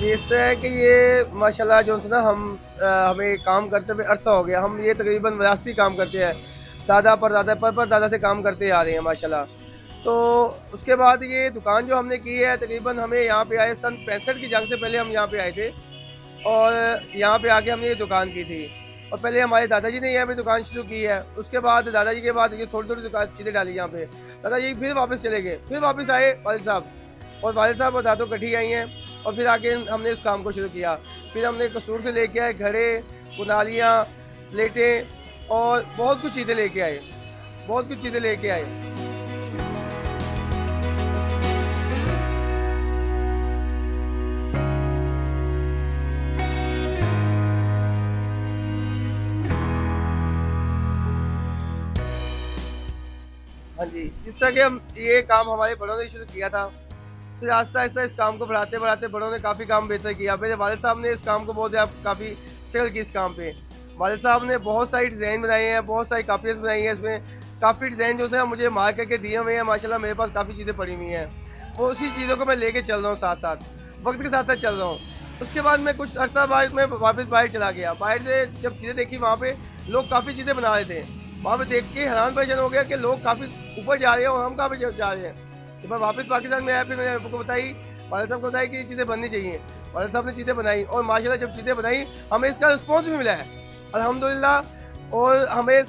जी, इस तरह है कि ये माशाल्लाह जो है ना हमें काम करते हुए अरसा हो गया। हम ये तकरीबन विरासती काम करते हैं। दादा परदादा परदादा से काम करते आ रहे हैं माशाल्लाह। तो उसके बाद ये दुकान जो हमने की है तकरीबन हमें यहाँ पे आए सन 65 की जंग से पहले हम यहाँ पे आए थे और यहाँ पे आके हमने ये दुकान की थी। और पहले हमारे दादाजी ने यहाँ पे दुकान शुरू की है। उसके बाद दादाजी के बाद ये थोड़ी-थोड़ी दुकान चीज़ें डाली यहाँ पे। दादाजी फिर वापस चले गए, फिर वापस आए वालिद साहब और वालिद साहब और दादो इकट्ठी आई हैं और फिर आके हमने इस काम को शुरू किया। फिर हमने कसूर से लेके आए घड़े, कुनालियाँ, प्लेटें और बहुत कुछ चीज़ें लेके आए, बहुत कुछ चीज़ें लेके आए। हाँ जी, जिस तरह के हम ये काम हमारे बड़ों ने शुरू किया था, फिर आहिस्ता-आहिस्ता इस काम को बढ़ाते-बढ़ाते बड़ों ने काफ़ी काम बेहतर किया। मेरे वालिद साहब ने इस काम को बहुत ज़्यादा काफ़ी स्ट्रगल की इस काम पे। वालिद साहब ने बहुत सारी डिज़ाइन बनाए हैं, बहुत सारी कापियाँ बनाई हैं इसमें। काफ़ी डिज़ाइन जो है मुझे मार्क करके दिए हुए हैं, माशाल्लाह मेरे पास काफ़ी चीज़ें पड़ी हुई हैं। वो उसी चीज़ों को मैं लेके चल रहा हूँ साथ-साथ, वक़्त के साथ-साथ चल रहा हूँ। उसके बाद मैं कुछ अर्सा बाद में वापस बाहर चला गया। बाहर से जब चीज़ें देखी वहाँ पे लोग काफ़ी चीज़ें बना रहे थे। वहाँ पे देख के हैरान परेशान हो गया कि लोग काफ़ी ऊपर जा रहे हैं और हम कहाँ पे जा रहे हैं। तो मैं वापस पाकिस्तान में आया, फिर मैंने आपको बताई, वालिद साहब को बताई कि ये चीज़ें बननी चाहिए। वालिद साहब ने चीज़ें बनाई और माशाल्लाह जब चीज़ें बनाई हमें इसका रिस्पॉन्स भी मिला है अल्हम्दुलिल्लाह। और हमें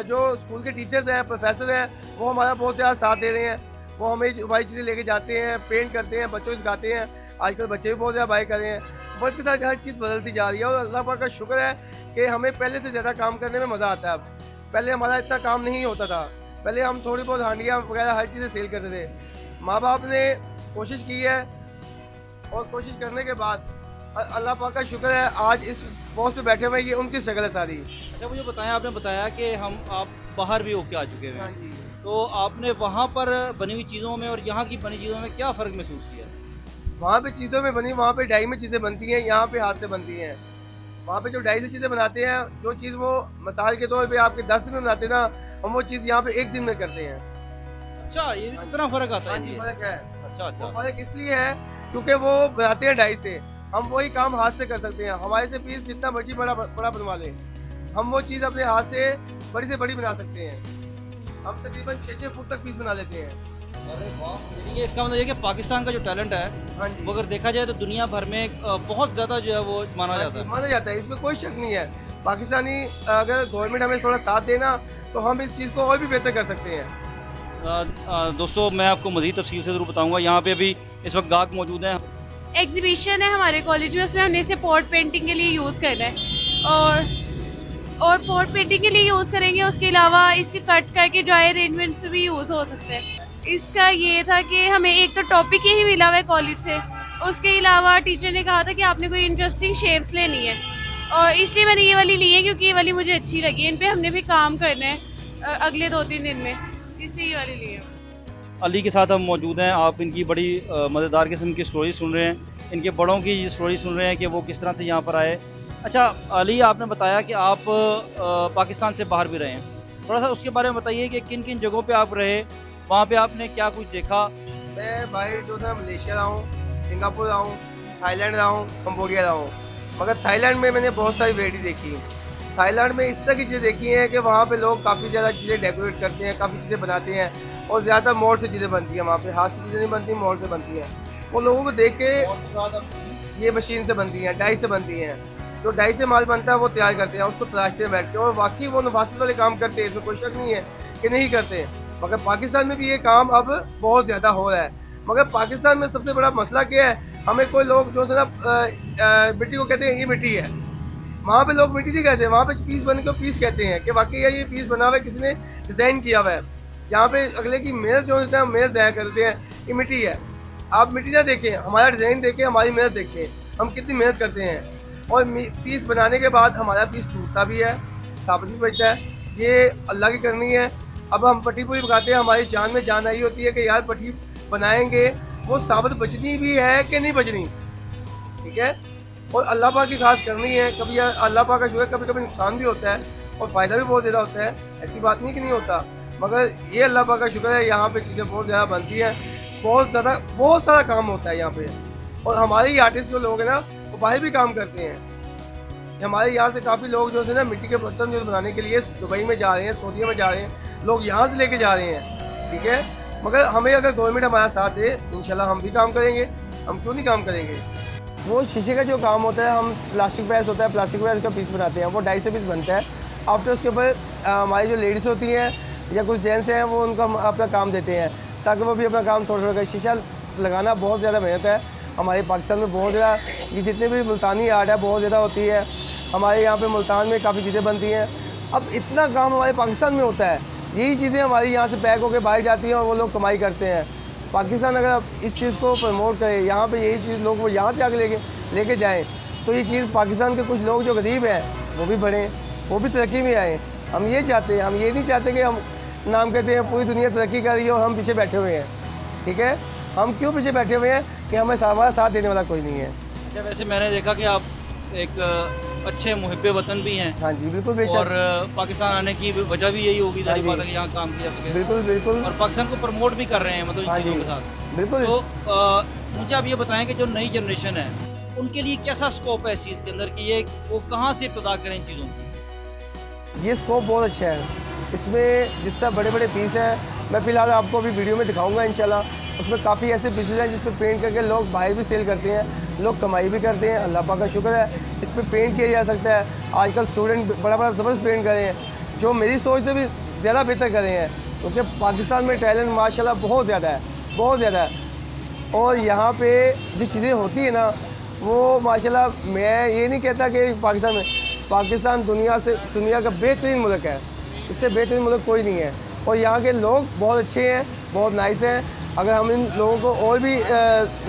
जो स्कूल के टीचर्स हैं, प्रोफेसर हैं, वो हमारा बहुत ज़्यादा साथ दे रहे हैं। वो हमें हमारी चीज़ें लेके जाते हैं, पेंट करते हैं, बच्चों को सिखाते हैं। आजकल बच्चे भी बहुत ज़्यादा बाय कर रहे हैं। वक्त के साथ हर चीज़ बदलती जा रही है और अल्लाह पाक का शुक्र है कि हमें पहले से ज़्यादा काम करने में मज़ा आता है अब। पहले हमारा इतना काम नहीं होता था। पहले हम थोड़ी बहुत हांडियाँ वगैरह हर चीज़ें सेल करते थे। माँ बाप ने कोशिश की है और कोशिश करने के बाद अल्लाह पाक का शुक्र है आज इस पोस्ट पे बैठे हुए, ये उनकी शक्ल है सारी। अच्छा, मुझे बताएं, आपने बताया कि आप बाहर भी होके आ चुके हाँ हैं, जी। तो आपने वहाँ पर बनी हुई चीज़ों में और यहाँ की बनी चीज़ों में क्या फ़र्क महसूस किया? वहाँ पे चीज़ों में बनी, वहाँ पे डाई में चीज़ें बनती हैं, यहाँ पे हाथ से बनती हैं। वहाँ पे जो डाई से चीज़ें बनाते हैं, जो चीज़ वो मिसाल के तौर पे आपके 10 दिन में बनाते हैं ना, हम वो चीज़ यहाँ पे 1 दिन में करते हैं। अच्छा, ये इतना फ़र्क आता हाँ है जी, ये? फ़र्क है। अच्छा, वो अच्छा। फ़र्क इसलिए है क्योंकि वो बनाते हैं डाई से, हम वही काम हाथ से कर सकते हैं। हमारे से पीस जितना मर्ज़ी बड़ा बनवा लें, हम वो चीज़ अपने हाथ से बड़ी बना सकते हैं। हम तकरीबन 6-6 फुट तक पीस बना लेते हैं। अरे वाह! यानी कि इसका मतलब ये है कि पाकिस्तान का जो टैलेंट है, हाँ जी। वो अगर देखा जाए तो दुनिया भर में बहुत ज़्यादा जो है वो माना हाँ जाता जी, है। माना जाता है, इसमें कोई शक नहीं है। पाकिस्तानी अगर गवर्नमेंट हमें थोड़ा साथ देना, तो हम इस चीज़ को और भी बेहतर कर सकते हैं। दोस्तों, मैं आपको मज़ीद तफ़सील से ज़रूर बताऊँगा। यहाँ पे अभी इस वक्त गाहक मौजूद हैं। एग्जीबिशन है हमारे कॉलेज में, उसमें हमने इसे पॉट पेंटिंग के लिए यूज़ करना है और पॉट पेंटिंग के लिए यूज़ करेंगे। उसके अलावा इसके कट करके ड्राई अरेंजमेंट से भी यूज़ हो सकते हैं। इसका ये था कि हमें एक तो टॉपिक यही मिला हुआ है कॉलेज से, उसके अलावा टीचर ने कहा था कि आपने कोई इंटरेस्टिंग शेप्स लेनी है और इसलिए मैंने ये वाली ली है क्योंकि ये वाली मुझे अच्छी लगी है। इन पे हमने भी काम करना है अगले 2-3 दिन में, इसलिए ये वाली ली है। अली के साथ हम मौजूद हैं। आप इनकी बड़ी मज़ेदार किस्म की स्टोरी सुन रहे हैं, इनके बड़ों की स्टोरी सुन रहे हैं कि वो किस तरह से यहाँ पर आए। अच्छा अली, आपने बताया कि आप पाकिस्तान से बाहर भी रहे हैं, थोड़ा सा उसके बारे में बताइए कि किन किन जगहों पे आप रहे, वहाँ पे आपने क्या कुछ देखा? मैं बाहर जो था मलेशिया रहा हूँ, सिंगापुर रहा हूँ, थाईलैंड रहा हूँ, कंबोडिया रहा हूँ। मगर थाईलैंड में मैंने बहुत सारी वैरायटी देखी। थाईलैंड में इस तरह की चीज़ें देखी हैं कि वहाँ पे लोग काफ़ी ज़्यादा चीज़ें डेकोरेट करते हैं, काफ़ी चीज़ें बनाते हैं और ज़्यादा मोड़ से चीज़ें बनती हैं वहाँ पे। हाथ से चीज़ें नहीं बनती, मोड़ से बनती हैं। वो लोगों को देख के ये मशीन से बनती हैं, डाई से बनती हैं। जो डाई से माल बनता है वो तैयार करते हैं, उसको तराशते हैं बैठ के और वाकई वो नफासत वाले काम करते हैं, इसमें कोई शक नहीं है कि नहीं करते। मगर पाकिस्तान में भी ये काम अब बहुत ज़्यादा हो रहा है। मगर पाकिस्तान में सबसे बड़ा मसला क्या है, हमें कोई लोग जो है ना मिट्टी को कहते हैं ये मिट्टी है, वहाँ पे लोग मिट्टी से कहते हैं, वहाँ पे पीस बन के पीस कहते हैं कि वाकई ये पीस बना हुआ है, किसी ने डिज़ाइन किया हुआ है। यहाँ पे अगले की मेहनत जो होता है मेहनत ज़ाया करते हैं, ये मिट्टी है। आप मिट्टी ना देखें, हमारा डिज़ाइन देखें, हमारी मेहनत देखें, हम कितनी मेहनत करते हैं। और पीस बनाने के बाद हमारा पीस टूटता भी है, साबित भी बचता है, ये अल्लाह की करनी है। अब हम पट्टी पूरी पकाते हैं, हमारी जान में जान आई होती है कि यार पट्टी बनाएंगे, वो साबित बचनी भी है कि नहीं बचनी, ठीक है। और अल्लाह पाक की खास करनी है। कभी अल्लाह पाक का जो है कभी कभी नुकसान भी होता है और फ़ायदा भी बहुत ज़्यादा होता है, ऐसी बात नहीं कि नहीं होता। मगर ये अल्लाह पाक का शुक्र है, यहाँ पे चीज़ें बहुत ज़्यादा बनती हैं, बहुत सारा काम होता है यहाँ पे। और हमारे ही आर्टिस्ट जो लोग हैं ना वो बाहर भी काम करते हैं। हमारे यहाँ से काफ़ी लोग जो है ना मिट्टी के बर्तन जो बनाने के लिए दुबई में जा रहे हैं, सऊदी में जा रहे हैं, लोग यहाँ से लेके जा रहे हैं, ठीक है। मगर हमें अगर गवर्नमेंट हमारा साथ दे इंशाल्लाह हम भी काम करेंगे, हम क्यों नहीं काम करेंगे। वो शीशे का जो काम होता है, हम प्लास्टिक बैग होता है, प्लास्टिक बैग का पीस बनाते हैं, वो 250 पीस बनता है। आफ्टर उसके ऊपर हमारी जो लेडीज़ होती हैं या कुछ जेंट्स हैं वो उनका अपना काम देते हैं ताकि वो भी अपना काम थोड़ा थोड़ा शीशा लगाना बहुत ज़्यादा मेहनत है। हमारे पाकिस्तान में बहुत ज़्यादा ये जितने भी मुल्तानी आर्ट है बहुत ज़्यादा होती है। हमारे यहाँ पे मुल्तान में काफ़ी चीज़ें बनती हैं। अब इतना काम हमारे पाकिस्तान में होता है, यही चीज़ें हमारी यहाँ से पैक होकर बाहर जाती हैं और वो लोग कमाई करते हैं। पाकिस्तान अगर अब इस चीज़ को प्रमोट करे, यहाँ पे यही चीज़ लोग वो यहाँ से आगे लेके जाएँ तो ये चीज़ पाकिस्तान के कुछ लोग जो गरीब हैं वो भी बढ़ें, वो भी तरक्की में आएँ। हम ये चाहते हैं, हम ये नहीं चाहते कि हम नाम कहते हैं पूरी दुनिया तरक्की कर रही है और हम पीछे बैठे हुए हैं, ठीक है। हम क्यों पीछे बैठे हुए हैं कि हमें हमारा साथ देने वाला कोई नहीं है। अच्छा, वैसे मैंने देखा कि आप एक अच्छे मुहिब्बे वतन भी हैं। हाँ जी बिल्कुल बेशक। और पाकिस्तान आने की वजह भी यही होगी सारी बात है कि यहाँ काम किया सके। बिल्कुल बिल्कुल। और पाकिस्तान को प्रमोट भी कर रहे हैं मतलब इन चीज़ों के साथ। बिल्कुल। तो मुझे आप ये बताएं कि जो नई जनरेशन है उनके लिए कैसा स्कोप है इस चीज़ के अंदर कि ये वो कहाँ से इब्तिदा करें इन चीज़ों को? ये स्कोप बहुत अच्छा है। इसमें जिस तरह बड़े बड़े पीस हैं, मैं फ़िलहाल आपको अभी वीडियो में दिखाऊंगा इंशाल्लाह। उसमें काफ़ी ऐसे पीसेज हैं जिस पर पेंट करके लोग बाहर भी सेल करते हैं, लोग कमाई भी करते हैं। अल्लाह पाक का शुक्र है इस पर पेंट किया जा सकता है। आजकल स्टूडेंट बड़ा बड़ा ज़बरदस्त पेंट कर रहे हैं जो मेरी सोच से भी ज़्यादा बेहतर कर रहे हैं, क्योंकि पाकिस्तान में टैलेंट माशाल्लाह बहुत ज़्यादा है, बहुत ज़्यादा है। और यहाँ पे जो चीज़ें होती है ना वो माशाल्लाह, मैं ये नहीं कहता कि पाकिस्तान दुनिया का बेहतरीन मुल्क है, इससे बेहतरीन मुल्क कोई नहीं है। और यहाँ के लोग बहुत अच्छे हैं, बहुत नाइस हैं। अगर हम इन लोगों को और भी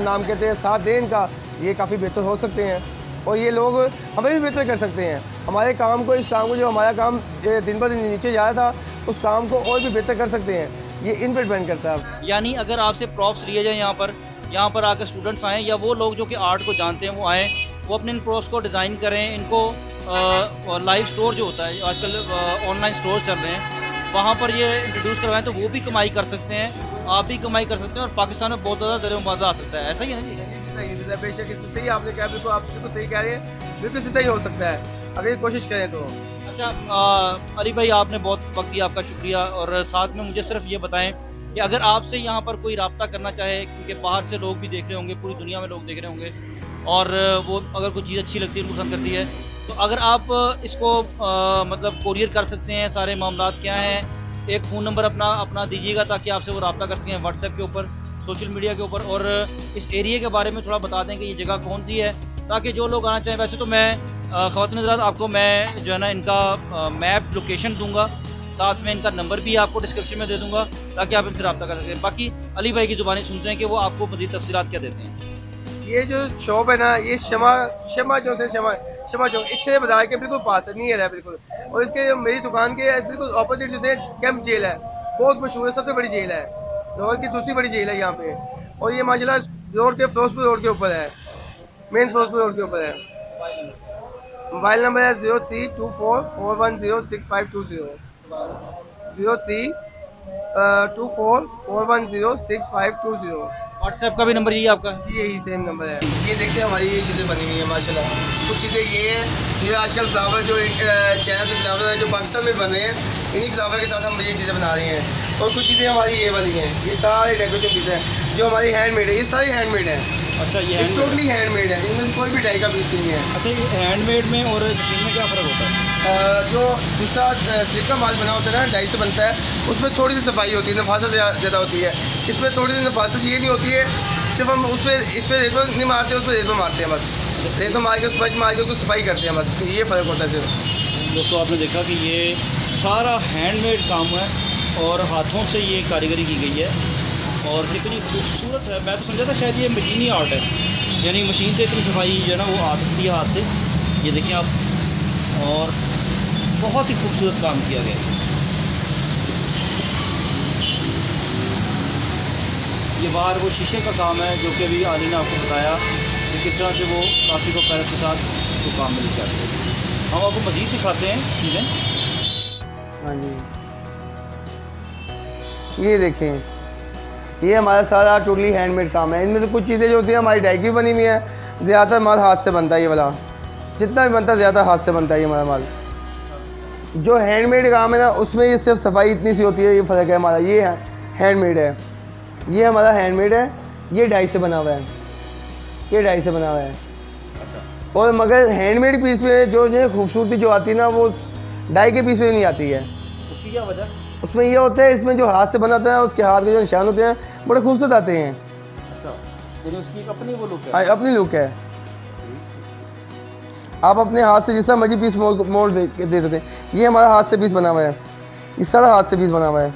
नाम कहते हैं साथ दें इनका, ये काफ़ी बेहतर हो सकते हैं और ये लोग हमें भी बेहतर कर सकते हैं। हमारे काम को, इस काम को, जो हमारा काम दिन ब दिन नीचे जा रहा था उस काम को और भी बेहतर कर सकते हैं। ये इन पर डिपेंड करता है। यानी अगर आपसे प्रॉप्स लिए जाएँ यहाँ पर आकर स्टूडेंट्स आएँ या वो लोग जो कि आर्ट को जानते हैं वो आएँ, वो अपने इन प्रॉप्स को डिज़ाइन करें, इनको लाइव स्टोर जो होता है आजकल ऑनलाइन स्टोर चल रहे हैं वहाँ पर ये इंट्रोड्यूस करवाएं तो वो भी कमाई कर सकते हैं, आप भी कमाई कर सकते हैं और पाकिस्तान में बहुत ज़्यादा ज़रिए मज़ा आ सकता है। ऐसा ही है ना जी? बेशक इससे सही आपने कहा, बिल्कुल आप बिल्कुल सही कह रहे हैं, बिल्कुल सीधा ही हो सकता है अगर ये कोशिश करें तो। अच्छा अली भाई, आपने बहुत वक्त दिया, आपका शुक्रिया। और साथ में मुझे सिर्फ ये बताएं कि अगर आपसे यहाँ पर कोई रब्ता करना चाहे, क्योंकि बाहर से लोग भी देख रहे होंगे, पूरी दुनिया में लोग देख रहे होंगे और वो अगर कोई चीज़ अच्छी लगती है, उनको पसंद करती है, तो अगर आप इसको मतलब कोरियर कर सकते हैं, सारे मामलात क्या हैं, एक फ़ोन नंबर अपना दीजिएगा ताकि आपसे वो रब्ता कर सकें व्हाट्सएप के ऊपर, सोशल मीडिया के ऊपर। और इस एरिया के बारे में थोड़ा बता दें कि ये जगह कौन सी है ताकि जो लोग आना चाहें। वैसे तो मैं ख़वातीन हज़रात आपको मैं जो है ना इनका मैप लोकेशन दूंगा, साथ में इनका नंबर भी आपको डिस्क्रिप्शन में दे दूंगा ताकि आप इनसे रब्ता कर सकें। बाकी अली भाई की ज़ुबानी सुनते हैं कि वो आपको मज़ीद तफसीलात क्या देते हैं। ये जो शॉप है ना, ये शमा जो इच्छे बाजार के बिल्कुल पास है, नहीं है बिल्कुल। और इसके मेरी दुकान के बिल्कुल ऑपोजिट जो है कैंप जेल है, बहुत मशहूर है, सबसे बड़ी जेल है, लाहौर की दूसरी बड़ी जेल है यहाँ पे। और ये माशाल्लाह रोड के फिरोजपुर रोड के ऊपर है, मेन फिरोजपुर रोड के ऊपर है। मोबाइल नंबर है 0324410652 0324410652। व्हाट्सएप का भी नंबर यही आपका? जी यही सेम नंबर है। ये देखते हैं हमारी ये चीज़ें बनी हुई है माशाल्लाह। कुछ चीज़ें ये हैं, ये आजकल फ्लावर जो चाइना से फ्लावर है जो पाकिस्तान में बन रहे हैं, इन्हीं फ्लावर के साथ हम ये चीज़ें बना रहे हैं। और कुछ चीज़ें हमारी ये वाली हैं, ये सारे डेकोरेशन पीस हैं जो हमारी हैंडमेड है, ये सारी हैंडमेड है। अच्छा, ये टोटली हैंडमेड है, इनमें कोई भी डाई का पीस नहीं है। अच्छा, ये हैंडमेड में और मशीन में क्या फ़र्क होता है? जो दूसरा स्लिप का माल बना होता है ना, डाई से बनता है, उसमें थोड़ी सी सफाई होती है, नफासत ज़्यादा होती है। इसमें थोड़ी सी नफासत ये नहीं होती है, सिर्फ हम उस पर इस पर रेत नहीं मारते, उस पर रेत मारते हैं बस, रेत मार के स्पंज मार के उसको सफाई करते हैं बस, ये फ़र्क होता है सिर्फ। दोस्तों आपने देखा कि ये सारा हैंडमेड काम है और हाथों से ये कारीगरी की गई है और कितनी खूबसूरत है। मैं तो समझा था शायद ये मशीनी आर्ट है, यानी मशीन से इतनी सफाई जो है ना वो आ सकती है हाथ से। ये देखिए आप, और बहुत ही खूबसूरत काम किया गया है। ये बाहर वो शीशे का काम है जो कि अभी आली ने आपको बताया कि किस तरह से वो प्लास्टिक और पैलेस के साथ वो काम मिल जाते हैं। हम आपको मज़ीद दिखाते हैं चीज़ें। हाँ जी, ये देखें, ये हमारा सारा टोटली हैंडमेड काम है। इनमें से कुछ चीज़ें जो होती हैं हमारी डाई की बनी हुई है, ज़्यादातर हमारा हाथ से बनता है। ये वाला जितना भी बनता है ज़्यादा हाथ से बनता है ये हमारा माल। जो हैंडमेड काम है ना उसमें ये सिर्फ सफाई इतनी सी होती है, ये फ़र्क है हमारा। ये हैंडमेड है, ये हमारा हैंडमेड है, ये डाई से बना हुआ है, ये डाई से बना हुआ है। और मगर हैंडमेड पीस में जो खूबसूरती जो आती है ना वो डाई के पीस में नहीं आती है। उसकी क्या वजह? उसमें ये होता है, इसमें जो हाथ से बनाता है उसके हाथ के जो निशान होते हैं बड़े खूबसूरत आते हैं। अच्छा, यानी उसकी एक अपनी वो लुक है। हाँ, अपनी लुक है। आप अपने हाथ से जिस मर्जी पीस मोड़ दे सकते हैं। ये हमारा हाथ से पीस बना हुआ है, ये सारा हाथ से पीस बना हुआ है।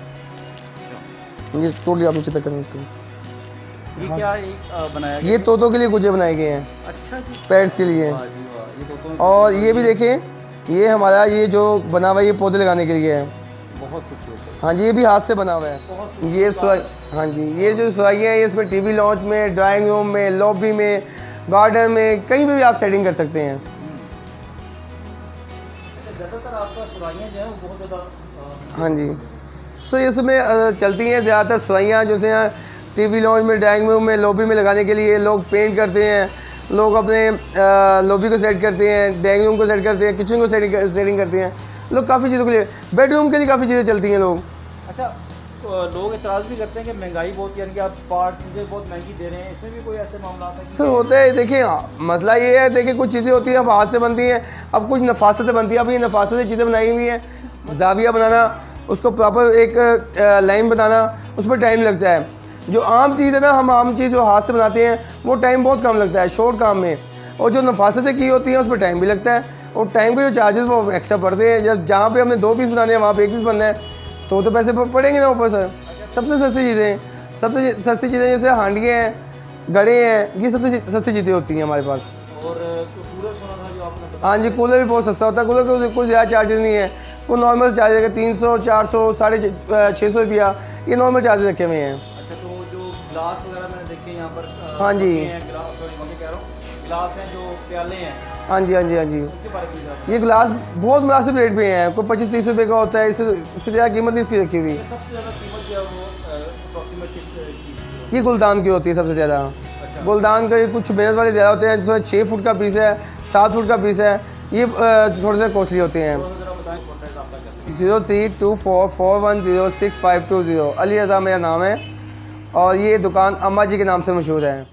ये टोटली आप नीचे तक करें इसको। ये क्या बनाया गया? ये तोतों के लिए गुजे बनाए गए हैं, अच्छा जी, पैड्स के लिए। वाह जी वाह, ये तोतों और ये भी देखें, ये हमारा ये जो बना हुआ है ये पौधे लगाने के लिए है। बहुत खूबसूरत। हाँ जी, ये भी हाथ से बना हुआ है। बहुत ये हाँ जी, ये जो सुराइयाँ हैं इसमें टीवी लॉन्च में, ड्राइंग रूम में, लॉबी में, गार्डन में, कहीं भी आप सेटिंग कर सकते हैं। ज़्यादातर आपका सुराइयाँ जो है वो बहुत ज़्यादा हाँ जी, सो इसमें चलती हैं ज़्यादातर सुराइयाँ जो हैं टीवी लॉन्च में, ड्राइंग रूम में, लॉबी में लगाने के लिए। लोग पेंट करते हैं, लोग अपने लॉबी को सेट करते हैं, ड्राइंग रूम को सेट करते हैं, किचन को सेटिंग करते हैं। लोग काफ़ी चीज़ों के लिए, बेडरूम के लिए काफ़ी चीज़ें चलती हैं लोग। अच्छा, तो लोग इतराज़ भी करते हैं कि महंगाई बहुत, यानी कि आप पार्ट चीज़ें बहुत महंगी दे रहे हैं, इसमें भी कोई ऐसे मामला है? सर होता है, देखिए मसला ये है, देखिए कुछ चीज़ें होती हैं अब हाथ से बनती हैं, अब कुछ नफासत से बनती है। अब ये नफासत से चीज़ें बनाई हुई हैं, जाविया बनाना, उसको प्रॉपर एक लाइन बनाना, उस पर टाइम लगता है। जो आम चीज़ है ना, हम आम चीज़ जो हाथ से बनाते हैं वो टाइम बहुत कम लगता है शॉर्ट काम में, और जो नफासतें की होती हैं उस पर टाइम भी लगता है, और टाइम के जो चार्जेस वो एक्स्ट्रा पड़ते हैं। जब जहाँ पे हमने 2 पीस बनाने हैं वहाँ पे 1 पीस बनना है तो पैसे पड़ेंगे ना ऊपर सर। सबसे सस्ती चीज़ें, सबसे सस्ती चीज़ें जैसे हांडियाँ हैं, गड़े हैं, ये सबसे सस्ती चीज़ें होती हैं हमारे पास। और कूलर सुना था जो आपने बताया? हाँ जी, कूलर भी बहुत सस्ता होता है। कूलर का कोई ज़्यादा चार्जेस नहीं है, कोई नॉर्मल चार्ज है 300, 400, 650 रुपया, ये नॉर्मल चार्जेस रखे हुए हैं। अच्छा, तो जो ग्लास वगैरह मैंने देखे यहाँ पर हाँ जी, ग्लास हैं जो प्याले हैं, हाँ जी, हाँ जी, हाँ जी, उनके बारे में भी ये गिलास बहुत मुनासिब रेट पे हैं, कोई 25-30 रुपये का होता है, इससे ज़्यादा कीमत नहीं इसकी रखी हुई। सबसे ज़्यादा कीमत जो है वो अप्रॉक्सीमेटली ये गुलदान की होती है सबसे ज़्यादा। अच्छा। गुलदान का ये कुछ मेहनत वाले ज़्यादा होते हैं, जिसमें 6 फुट का पीस है, 7 फुट का पीस है, ये थोड़े से कॉस्टली होते हैं। 032441065220। अली रज़ा मेरा नाम है और ये दुकान अम्मा जी के नाम से मशहूर है।